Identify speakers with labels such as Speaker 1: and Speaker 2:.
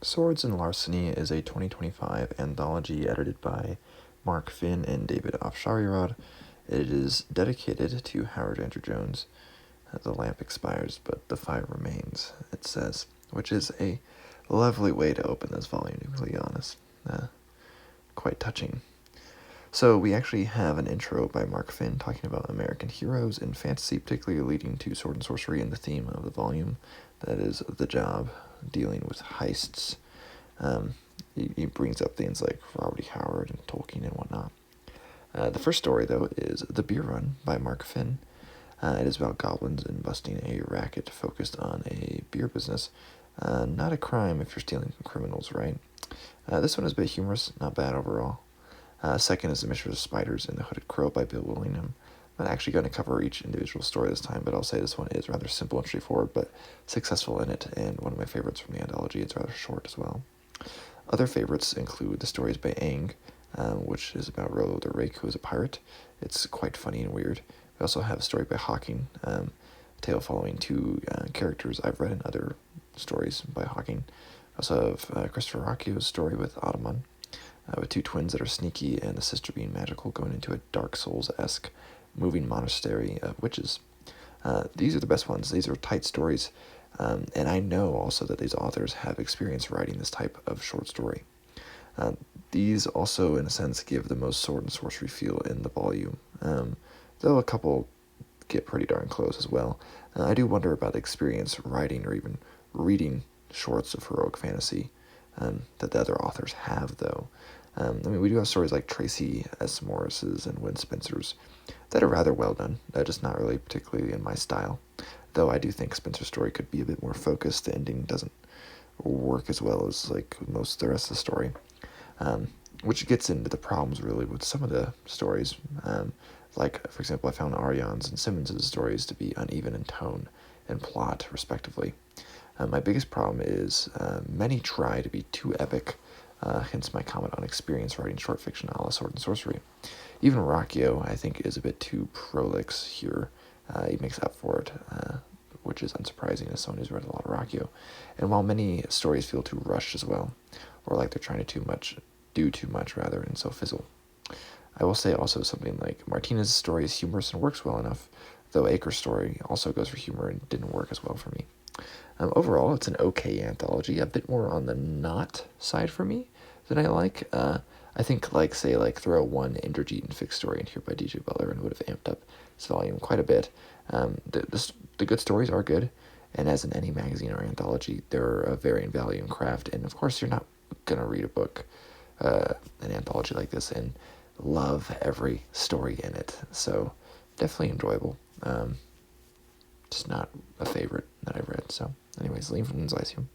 Speaker 1: Swords and Larceny is a 2025 anthology edited by Mark Finn and David Afsharirad. It is dedicated to Howard Andrew Jones. The lamp expires, but the fire remains, it says, which is a lovely way to open this volume, to be completely honest. Quite touching. So we actually have an intro by Mark Finn talking about American heroes in fantasy, particularly leading to sword and sorcery and the theme of the volume. That is the job, dealing with heists. He brings up things like Robert E. Howard and Tolkien and whatnot. The first story, though, is The Beer Run by Mark Finn. It is about goblins and busting a racket focused on a beer business. Not a crime if you're stealing from criminals, right? This one is a bit humorous, not bad overall. Second is The Mistress of Spiders and the Hooded Crow by Bill Willingham. I'm not actually going to cover each individual story this time, but I'll say this one is rather simple and straightforward, but successful in it, and one of my favorites from the anthology. It's rather short as well. Other favorites include the stories by Baen, which is about Rollo the Rake, who is a pirate. It's quite funny and weird. We also have a story by Hawking, a tale following two characters I've read in other stories by Hawking. We also have Christopher Rocchio's story with Ottoman, with two twins that are sneaky and the sister being magical, going into a Dark Souls-esque moving monastery of witches. These are the best ones. These are tight stories, and I know also that these authors have experience writing this type of short story. These also, in a sense, give the most sword and sorcery feel in the volume, though a couple get pretty darn close as well. I do wonder about the experience writing or even reading shorts of heroic fantasy that the other authors have, though. We do have stories like Tracy S. Morris's and Win Spencer's that are rather well done, just not really particularly in my style. Though I do think Spencer's story could be a bit more focused. The ending doesn't work as well as like most of the rest of the story, which gets into the problems really with some of the stories. Like, for example, I found Ariane's and Simmons's stories to be uneven in tone and plot, respectively. My biggest problem is many try to be too epic, hence my comment on experience writing short fiction a la Sword and Sorcery. Even Rocchio, I think, is a bit too prolix here. He makes up for it, which is unsurprising as someone who's read a lot of Rocchio. And while many stories feel too rushed as well, or like they're trying to do too much rather, and so fizzle. I will say also something like Martinez's story is humorous and works well enough, though Acre's story also goes for humor and didn't work as well for me. Overall, it's an okay anthology, a bit more on the not side for me than I like. I think, throw one Indrajit and Fix story in here by DJ Butler and would have amped up this volume quite a bit. The good stories are good, and as in any magazine or anthology, they're of varying value and craft, and of course you're not going to read a book, an anthology like this, and love every story in it, so definitely enjoyable. Just not a favorite that I've read. So anyways, Liam from Lyceum.